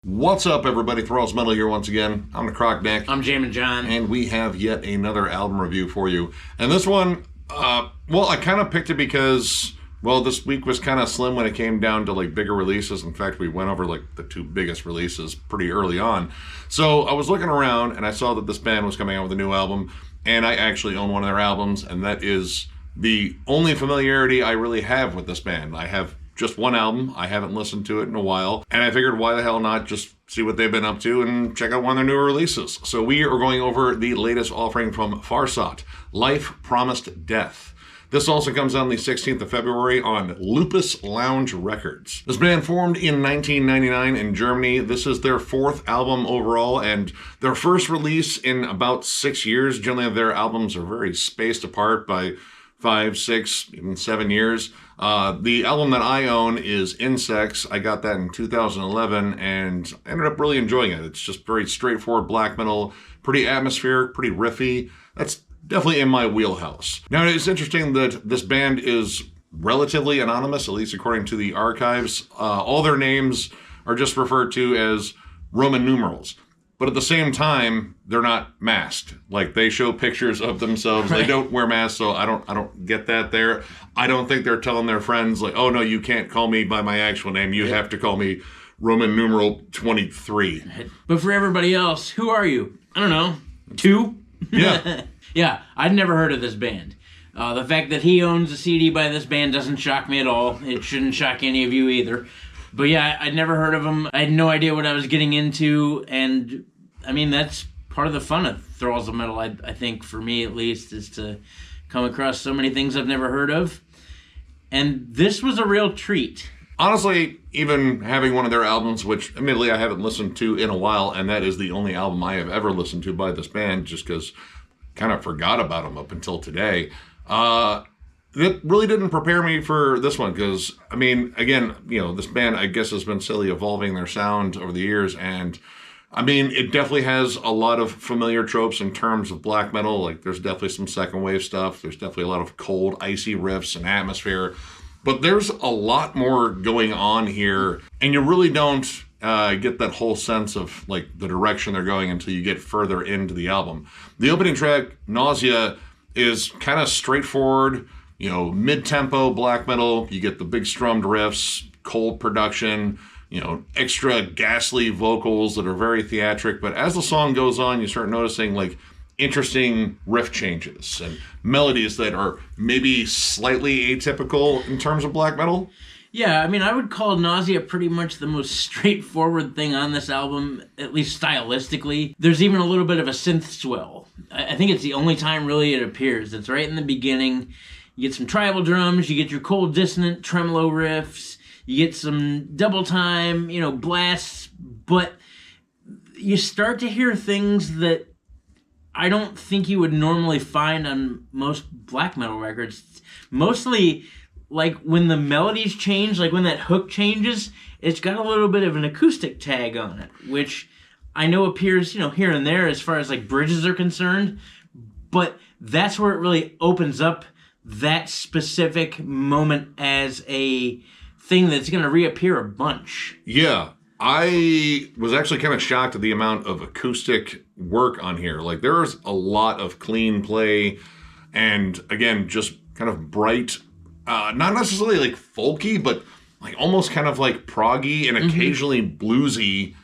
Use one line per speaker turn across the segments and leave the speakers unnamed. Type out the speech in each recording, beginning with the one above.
What's up, everybody? Thralls Metal here once again. I'm Necrotic.
I'm Jammin, JON.
And we have yet another album review for you. And this one, I kind of picked it because, this week was kind of slim when it came down to, bigger releases. In fact, we went over, the two biggest releases pretty early on. So I was looking around, and I saw that this band was coming out with a new album, and I actually own one of their albums, and that is the only familiarity I really have with this band. I have just one album. I haven't listened to it in a while, and I figured why the hell not just see what they've been up to and check out one of their newer releases. So we are going over the latest offering from Farsot, Life Promised Death. This also comes out on the 16th of February on Lupus Lounge Records. This band formed in 1999 in Germany. This is their fourth album overall and their first release in about 6 years. Generally, their albums are very spaced apart by 5, 6, even 7 years. The album that I own is Insects. I got that in 2011 and I ended up really enjoying it. It's just very straightforward black metal, pretty atmospheric, pretty riffy. That's definitely in my wheelhouse. Now, it's interesting that this band is relatively anonymous, at least according to the archives. All their names are just referred to as Roman numerals. But at the same time, they're not masked. They show pictures of themselves. Right. They don't wear masks, so I don't get that there. I don't think they're telling their friends, oh, no, you can't call me by my actual name. You have to call me Roman numeral 23.
But for everybody else, who are you? I don't know. 2?
Yeah.
Yeah, I'd never heard of this band. The fact that he owns a CD by this band doesn't shock me at all. It shouldn't shock any of you either. But yeah, I'd never heard of them. I had no idea what I was getting into, and I mean, that's part of the fun of Thralls of Metal, I think, for me at least, is to come across so many things I've never heard of. And this was a real treat.
Honestly, even having one of their albums, which admittedly I haven't listened to in a while, and that is the only album I have ever listened to by this band, just because I kind of forgot about them up until today. It really didn't prepare me for this one because, I mean, again, this band, I guess, has been slowly evolving their sound over the years. And, I mean, it definitely has a lot of familiar tropes in terms of black metal. There's definitely some second wave stuff. There's definitely a lot of cold, icy riffs and atmosphere. But there's a lot more going on here. And you really don't get that whole sense of, the direction they're going until you get further into the album. The opening track, Nausea, is kind of straightforward, mid-tempo black metal. You get the big strummed riffs, cold production, extra ghastly vocals that are very theatric. But as the song goes on, you start noticing interesting riff changes and melodies that are maybe slightly atypical in terms of black metal.
Yeah, I mean, I would call Nausea pretty much the most straightforward thing on this album, at least stylistically. There's even a little bit of a synth swell. I think it's the only time really it appears. It's right in the beginning. You get some tribal drums, you get your cold dissonant tremolo riffs, you get some double time, blasts, but you start to hear things that I don't think you would normally find on most black metal records. Mostly, when the melodies change, when that hook changes, it's got a little bit of an acoustic tag on it, which I know appears, here and there as far as bridges are concerned, but that's where it really opens up that specific moment as a thing that's going to reappear a bunch.
Yeah, I was actually kind of shocked at the amount of acoustic work on here. There's a lot of clean play and, again, just kind of bright, not necessarily folky, but almost kind of proggy and occasionally bluesy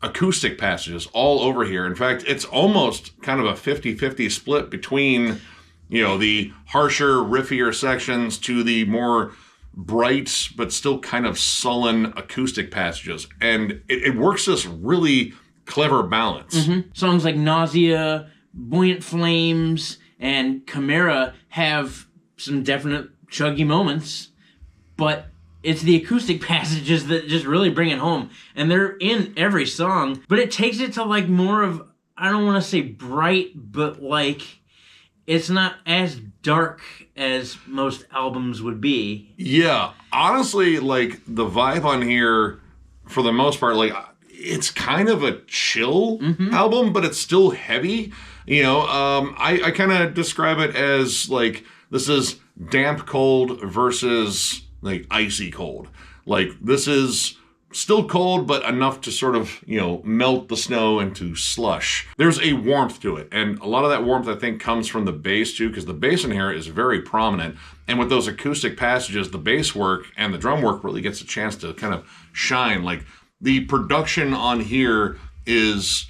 acoustic passages all over here. In fact, it's almost kind of a 50-50 split between the harsher, riffier sections to the more bright but still kind of sullen acoustic passages. And it works this really clever balance.
Mm-hmm. Songs like Nausea, Buoyant Flames, and Chimera have some definite chuggy moments, but it's the acoustic passages that just really bring it home. And they're in every song, but it takes it to more of, I don't want to say bright, but it's not as dark as most albums would be.
Yeah, honestly, the vibe on here, for the most part, it's kind of a chill album, but it's still heavy. I kind of describe it as this is damp cold versus icy cold. This is still cold, but enough to sort of, melt the snow into slush. There's a warmth to it, and a lot of that warmth, I think, comes from the bass, too, because the bass in here is very prominent, and with those acoustic passages, the bass work and the drum work really gets a chance to kind of shine. Like, the production on here is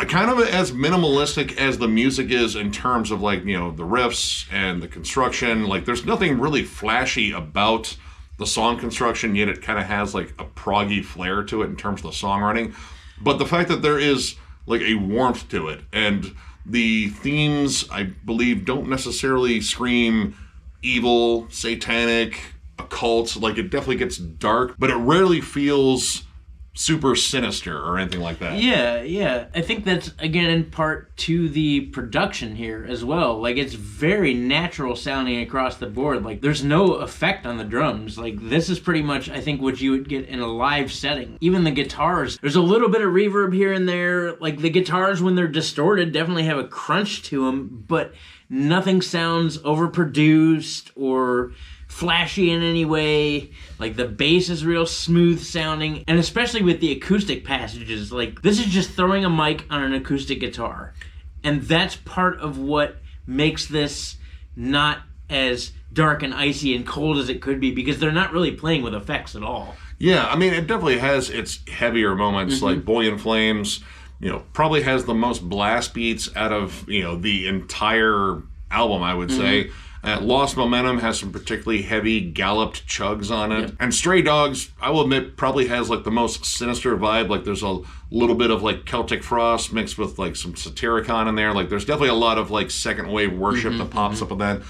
kind of as minimalistic as the music is in terms of, like, the riffs and the construction. Like, there's nothing really flashy about the song construction, yet it kind of has like a proggy flair to it in terms of the songwriting. But the fact that there is like a warmth to it, and the themes, I believe, don't necessarily scream evil, satanic, occult. Like, it definitely gets dark, but it rarely feels super sinister or anything like that.
Yeah. I think that's, again, in part to the production here as well. Like, it's very natural sounding across the board. Like, there's no effect on the drums. Like, this is pretty much, I think, what you would get in a live setting. Even the guitars, there's a little bit of reverb here and there. Like, the guitars, when they're distorted, definitely have a crunch to them, but nothing sounds overproduced or flashy in any way. Like, the bass is real smooth sounding, and especially with the acoustic passages, like, this is just throwing a mic on an acoustic guitar, and that's part of what makes this not as dark and icy and cold as it could be, because they're not really playing with effects at all.
Yeah, I mean, it definitely has its heavier moments, like Buoyant Flames, probably has the most blast beats out of, the entire album, I would say. Lost Momentum has some particularly heavy galloped chugs on it. Yep. And Stray Dogs, I will admit, probably has like the most sinister vibe. Like, there's a little bit of like Celtic Frost mixed with like some Satyricon in there. Like, there's definitely a lot of like second wave worship that pops up with that.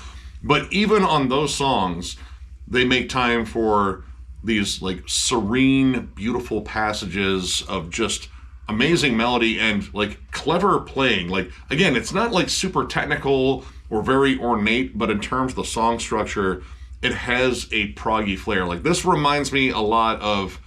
But even on those songs, they make time for these like serene, beautiful passages of just amazing melody and like clever playing. Like, again, it's not like super technical or very ornate, but in terms of the song structure, it has a proggy flair. Like, this reminds me a lot of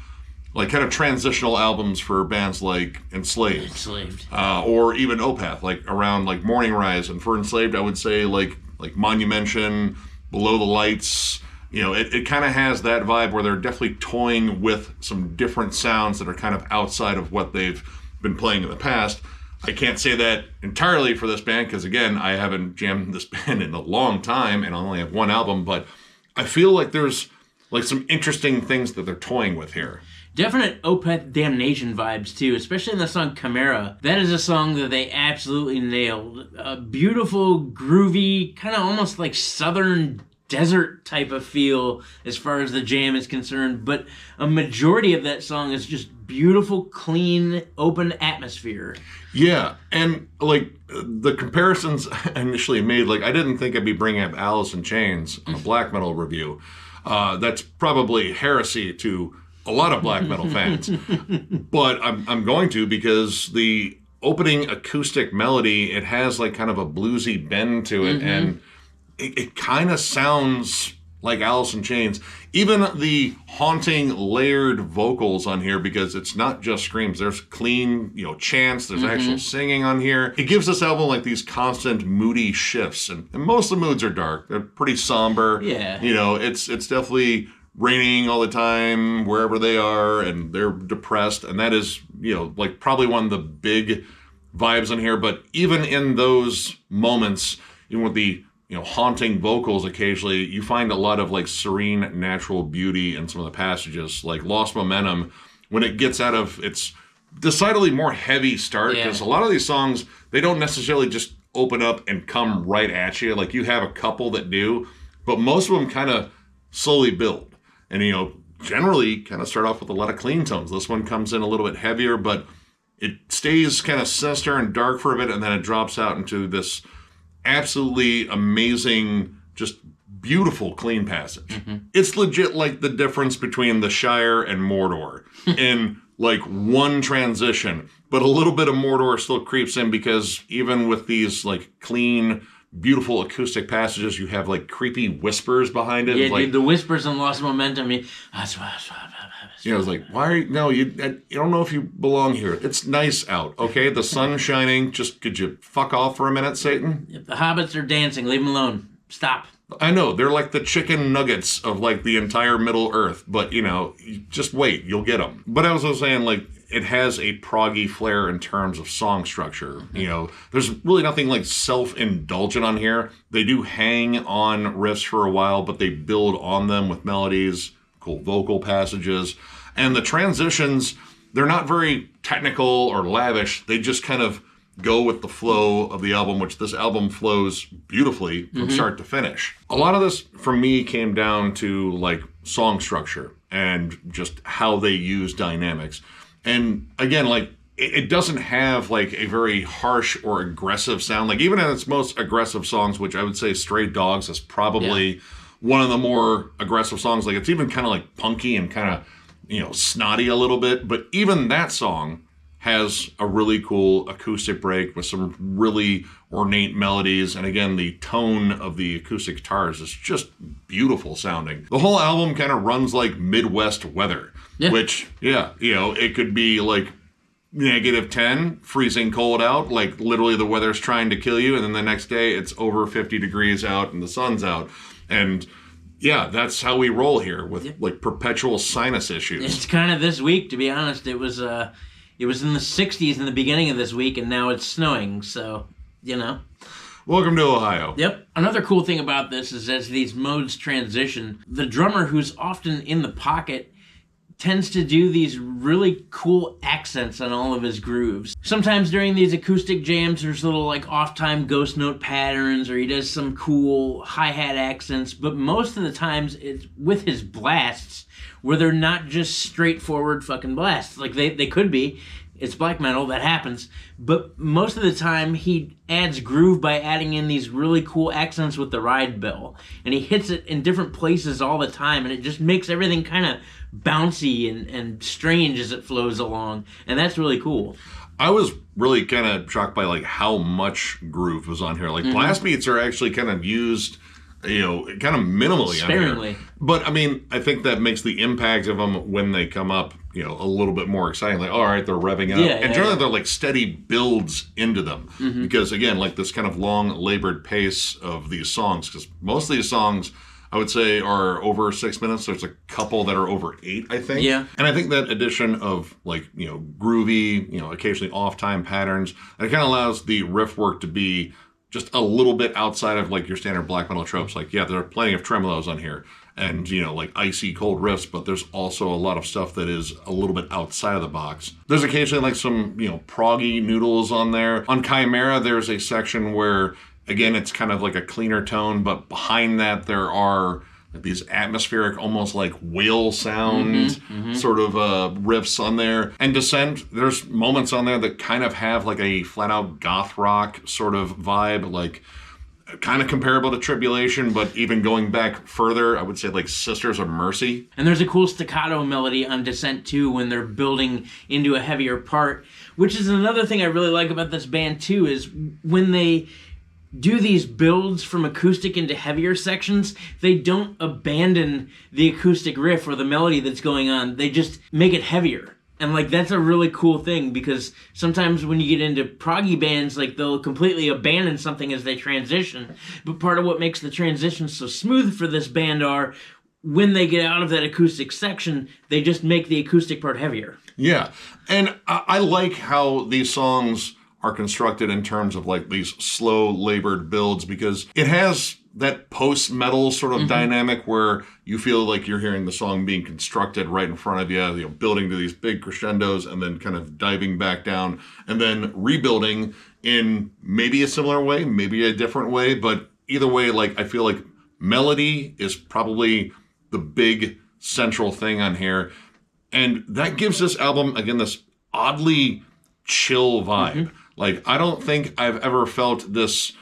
like kind of transitional albums for bands like Enslaved. Or even Opeth, like around like Morning Rise. And for Enslaved, I would say like Monumention, Below the Lights. It kind of has that vibe where they're definitely toying with some different sounds that are kind of outside of what they've been playing in the past. I can't say that entirely for this band because, again, I haven't jammed this band in a long time and I only have one album, but I feel like there's like some interesting things that they're toying with here.
Definite Opeth Damnation vibes, too, especially in the song Chimera. That is a song that they absolutely nailed. A beautiful, groovy, kind of almost like southern desert type of feel as far as the jam is concerned, but a majority of that song is just beautiful, clean, open atmosphere.
Yeah, and like the comparisons I initially made, like I didn't think I'd be bringing up Alice in Chains on a black metal review. That's probably heresy to a lot of black metal fans, but I'm going to, because the opening acoustic melody, it has like kind of a bluesy bend to it, and it kind of sounds like Alice in Chains. Even the haunting layered vocals on here, because it's not just screams. There's clean, chants. There's actual singing on here. It gives this album like these constant moody shifts, and most of the moods are dark. They're pretty somber.
Yeah.
It's definitely raining all the time wherever they are, and they're depressed, and that is, like probably one of the big vibes on here. But even in those moments, even with the haunting vocals occasionally, you find a lot of like serene natural beauty in some of the passages. Like Lost Momentum, when it gets out of its decidedly more heavy start, because a lot of these songs, they don't necessarily just open up and come right at you. Like, you have a couple that do, but most of them kind of slowly build, and generally kind of start off with a lot of clean tones. This one comes in a little bit heavier, but it stays kind of sinister and dark for a bit, and then it drops out into this absolutely amazing, just beautiful, clean passage. It's legit like the difference between the Shire and Mordor in like one transition, but a little bit of Mordor still creeps in, because even with these like clean, beautiful acoustic passages, you have like creepy whispers behind it.
Yeah,
like,
the whispers in Lost Momentum.
It's like, why are you, no, you don't know if you belong here. It's nice out, okay? The sun's shining. Just, could you fuck off for a minute, Satan?
If the hobbits are dancing, leave them alone. Stop.
I know, they're like the chicken nuggets of like the entire Middle Earth, but you know, just wait, you'll get them. But I was also saying, like, it has a proggy flair in terms of song structure. You know, there's really nothing like self-indulgent on here. They do hang on riffs for a while, but they build on them with melodies, cool vocal passages, and the transitions, they're not very technical or lavish. They just kind of go with the flow of the album, which this album flows beautifully from start to finish. A lot of this, for me, came down to like song structure and just how they use dynamics. And again, like, it doesn't have like a very harsh or aggressive sound. Like, even in its most aggressive songs, which I would say Stray Dogs is probably one of the more aggressive songs. Like, it's even kind of like punky and kind of, you know, snotty a little bit. But even that song has a really cool acoustic break with some really ornate melodies. And again, the tone of the acoustic guitars is just beautiful sounding. The whole album kind of runs like Midwest weather, which, you know, it could be like -10, freezing cold out, like literally the weather's trying to kill you. And then the next day it's over 50 degrees out and the sun's out. And yeah, that's how we roll here with like perpetual sinus issues.
It's kind of this week, to be honest. It was in the 60s in the beginning of this week, and now it's snowing, so, you know.
Welcome to Ohio.
Yep. Another cool thing about this is as these modes transition, the drummer, who's often in the pocket, tends to do these really cool accents on all of his grooves. Sometimes during these acoustic jams, there's little like off-time ghost note patterns, or he does some cool hi-hat accents, but most of the times it's with his blasts, where they're not just straightforward fucking blasts. Like, they could be. It's black metal, that happens. But most of the time, he adds groove by adding in these really cool accents with the ride bell. And he hits it in different places all the time, and it just makes everything kind of bouncy and strange as it flows along. And that's really cool.
I was really kind of shocked by, like, how much groove was on here. Like, blast beats are actually kind of used, you know, kind of minimally
sparingly.
On here. But I mean, I think that makes the impact of them when they come up, you know, a little bit more exciting. Like, all right, they're revving it up. And generally they're like steady builds into them. Because again, like this kind of long labored pace of these songs, because most of these songs, I would say, are over 6 minutes. There's a couple that are over 8, I think.
Yeah.
And I think that addition of, like, you know, groovy, you know, occasionally off-time patterns, it kind of allows the riff work to be just a little bit outside of like your standard black metal tropes. Like, yeah, there are plenty of tremolos on here and, you know, like icy cold riffs, but there's also a lot of stuff that is a little bit outside of the box. There's occasionally like some, you know, proggy noodles on there. On Chimera, there's a section where, again, it's kind of like a cleaner tone, but behind that there are these atmospheric, almost like whale sound sort of riffs on there. And Descent, there's moments on there that kind of have like a flat out goth rock sort of vibe, like kind of comparable to Tribulation, but even going back further, I would say like Sisters of Mercy.
And there's a cool staccato melody on Descent too when they're building into a heavier part, which is another thing I really like about this band too, is when they do these builds from acoustic into heavier sections, they don't abandon the acoustic riff or the melody that's going on. They just make it heavier. And like, that's a really cool thing, because sometimes when you get into proggy bands, like, they'll completely abandon something as they transition. But part of what makes the transition so smooth for this band are when they get out of that acoustic section, they just make the acoustic part heavier.
Yeah. And I like how these songs are constructed in terms of like these slow labored builds, because it has that post-metal sort of dynamic where you feel like you're hearing the song being constructed right in front of you, you know, building to these big crescendos and then kind of diving back down and then rebuilding in maybe a similar way, maybe a different way, but either way, like, I feel like melody is probably the big central thing on here, and that gives this album, again, this oddly chill vibe. Like, I don't think I've ever felt this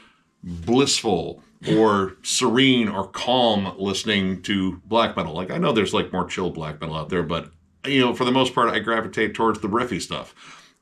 blissful or serene or calm listening to black metal. Like, I know there's like more chill black metal out there, but, you know, for the most part, I gravitate towards the riffy stuff.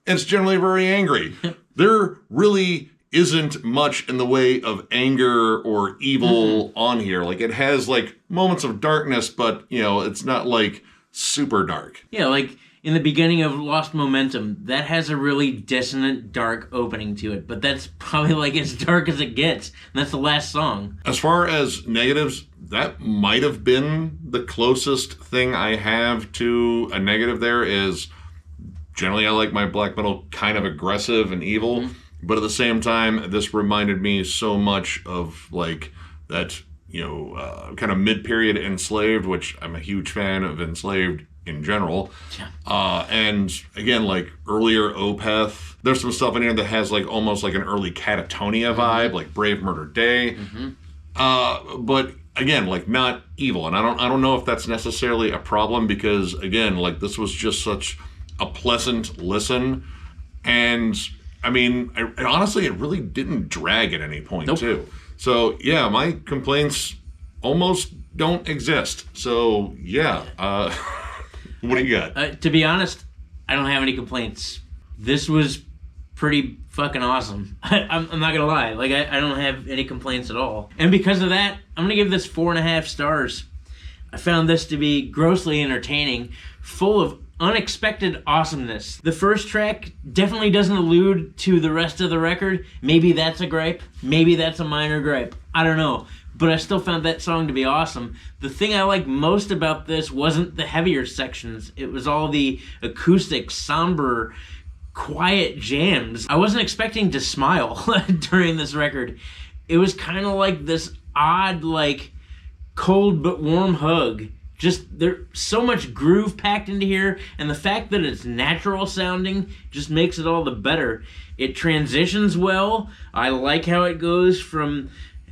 It's generally very angry. There really isn't much in the way of anger or evil on here. Like, it has like moments of darkness, but, you know, it's not like super dark.
Yeah, like, in the beginning of Lost Momentum, that has a really dissonant, dark opening to it, but that's probably like as dark as it gets. And that's the last song.
As far as negatives, that might have been the closest thing I have to a negative there. Is generally I like my black metal kind of aggressive and evil, but at the same time, this reminded me so much of like that, kind of mid-period Enslaved, which I'm a huge fan of Enslaved in general.
Yeah.
And again, like earlier Opeth, there's some stuff in here that has like almost like an early Catatonia vibe, like Brave Murder Day. But again, like not evil. And I don't know if that's necessarily a problem, because again, like this was just such a pleasant listen. And I mean, honestly, it really didn't drag at any point too. So yeah, my complaints almost don't exist. So yeah, what do you got?
To be honest, I don't have any complaints. This was pretty fucking awesome. I'm not gonna lie. Like I don't have any complaints at all. And because of that, I'm gonna give this 4.5 stars. I found this to be grossly entertaining, full of unexpected awesomeness. The first track definitely doesn't allude to the rest of the record. Maybe that's a gripe. Maybe that's a minor gripe. I don't know. But I still found that song to be awesome. The thing I liked most about this wasn't the heavier sections. It was all the acoustic, somber, quiet jams. I wasn't expecting to smile during this record. It was kind of like this odd, like, cold but warm hug. Just, there's so much groove packed into here, and the fact that it's natural sounding just makes it all the better. It transitions well. I like how it goes from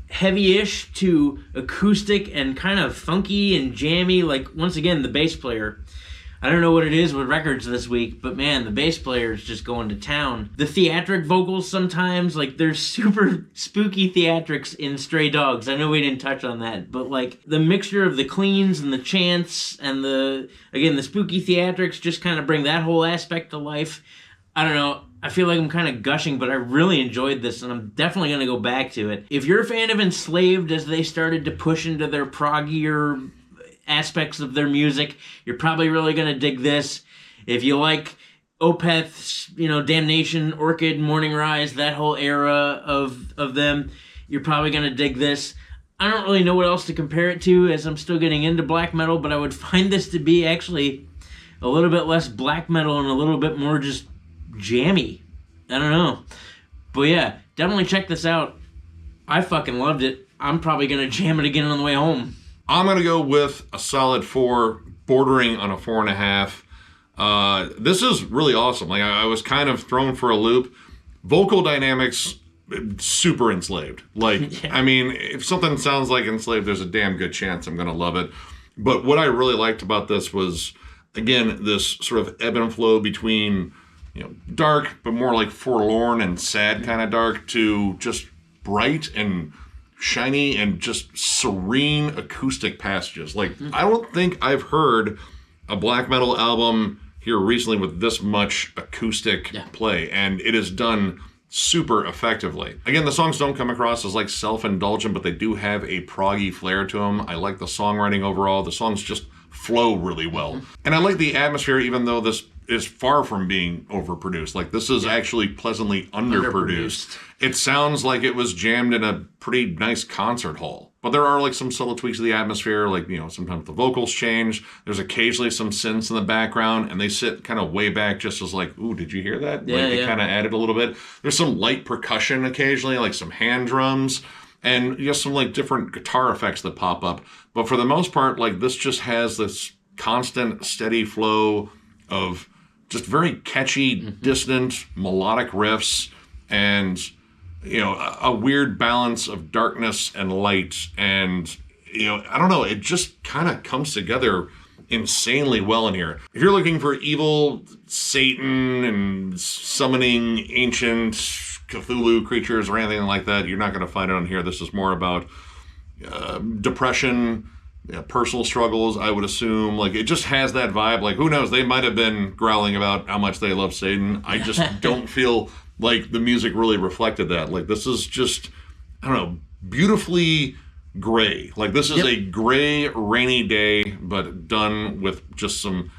heavy-ish to acoustic and kind of funky and jammy. Like, once again, the bass player. I don't know what it is with records this week, but man, the bass player is just going to town. The theatric vocals sometimes, like, there's super spooky theatrics in Stray Dogs. I know we didn't touch on that, but like the mixture of the cleans and the chants and the spooky theatrics just kind of bring that whole aspect to life. I don't know. I feel like I'm kind of gushing, but I really enjoyed this, and I'm definitely going to go back to it. If you're a fan of Enslaved as they started to push into their proggier aspects of their music, you're probably really going to dig this. If you like Opeth's, Damnation, Orchid, Morning Rise, that whole era of them, you're probably going to dig this. I don't really know what else to compare it to, as I'm still getting into black metal, but I would find this to be actually a little bit less black metal and a little bit more just jammy. I don't know. But yeah, definitely check this out. I fucking loved it. I'm probably going to jam it again on the way home.
I'm going to go with a solid 4, bordering on a 4.5. This is really awesome. Like I was kind of thrown for a loop. Vocal dynamics, super Enslaved. Like, yeah. I mean, if something sounds like Enslaved, there's a damn good chance I'm going to love it. But what I really liked about this was, again, this sort of ebb and flow between, dark, but more like forlorn and sad kind of dark, to just bright and shiny and just serene acoustic passages. Like, I don't think I've heard a black metal album here recently with this much acoustic play, and it is done super effectively. Again, the songs don't come across as like self-indulgent, but they do have a proggy flair to them. I like the songwriting overall. The songs just flow really well. And I like the atmosphere, even though this is far from being overproduced. Like, this is actually pleasantly underproduced. It sounds like it was jammed in a pretty nice concert hall. But there are like some subtle tweaks of the atmosphere, like, sometimes the vocals change. There's occasionally some synths in the background, and they sit kind of way back just as like, ooh, did you hear that?
Yeah,
like, they kind of added a little bit. There's some light percussion occasionally, like some hand drums, and just some like different guitar effects that pop up. But for the most part, like, this just has this constant, steady flow of just very catchy, dissonant, melodic riffs, and, a weird balance of darkness and light. And, I don't know, it just kind of comes together insanely well in here. If you're looking for evil Satan and summoning ancient Cthulhu creatures or anything like that, you're not going to find it on here. This is more about depression, personal struggles, I would assume. Like, it just has that vibe. Like, who knows? They might have been growling about how much they love Satan. I just don't feel like the music really reflected that. Like, this is just, I don't know, beautifully gray. Like, this is a gray, rainy day, but done with just some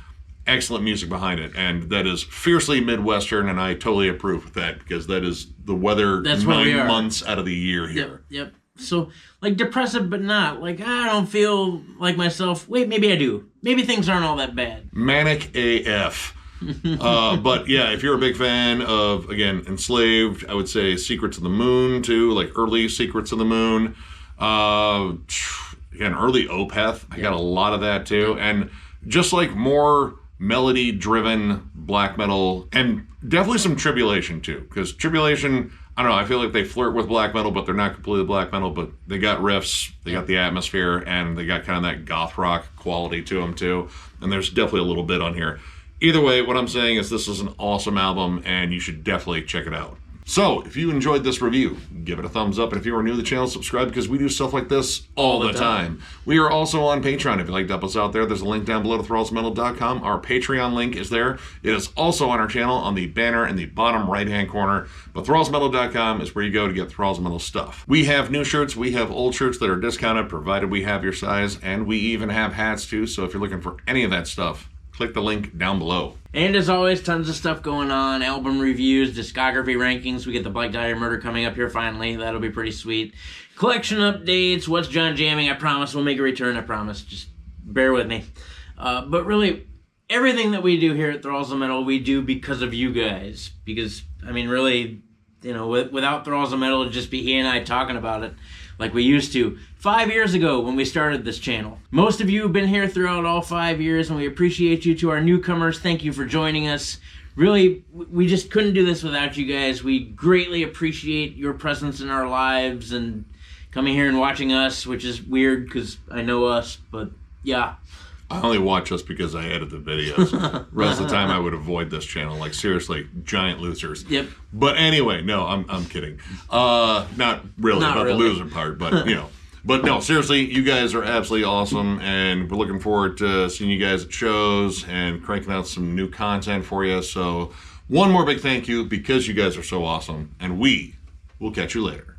excellent music behind it, and that is fiercely Midwestern, and I totally approve of that because that is the weather. That's 9 months out of the year here.
Yep. So, like, depressive, but not. Like, I don't feel like myself. Wait, maybe I do. Maybe things aren't all that bad.
Manic AF. But yeah, if you're a big fan of, again, Enslaved, I would say Secrets of the Moon, too. Like, early Secrets of the Moon. Again, early Opeth. I got a lot of that, too. And just, like, more melody-driven black metal. And definitely some Tribulation, too. Because Tribulation... I don't know, I feel like they flirt with black metal, but they're not completely black metal, but they got riffs, they got the atmosphere, and they got kind of that goth rock quality to them, too. And there's definitely a little bit on here. Either way, what I'm saying is this is an awesome album, and you should definitely check it out. So, if you enjoyed this review, give it a thumbs up, and if you are new to the channel, subscribe, because we do stuff like this all the time. We are also on Patreon. If you'd like to help us out there, there's a link down below to thrallsmetal.com. Our Patreon link is there. It is also on our channel on the banner in the bottom right-hand corner, but thrallsmetal.com is where you go to get Thralls Metal stuff. We have new shirts, we have old shirts that are discounted, provided we have your size, and we even have hats, too, so if you're looking for any of that stuff, click the link down below.
And as always, tons of stuff going on. Album reviews, discography rankings. We get the Black Dahlia Murder coming up here finally. That'll be pretty sweet. Collection updates. What's John jamming? I promise we'll make a return. I promise. Just bear with me. But really, everything that we do here at Thralls of Metal, we do because of you guys. Because, I mean, really, you know, without Thralls of Metal, it'd just be he and I talking about it like we used to 5 years ago when we started this channel. Most of you have been here throughout all 5 years, and we appreciate you. To our newcomers, thank you for joining us. Really, we just couldn't do this without you guys. We greatly appreciate your presence in our lives and coming here and watching us, which is weird because I know us, but yeah.
I only watch us because I edit the videos. The rest of the time I would avoid this channel. Like, seriously, giant losers.
Yep.
But anyway, no, I'm kidding. Not really about the loser part, but, you know. But no, seriously, you guys are absolutely awesome, and we're looking forward to seeing you guys at shows and cranking out some new content for you. So one more big thank you because you guys are so awesome, and we will catch you later.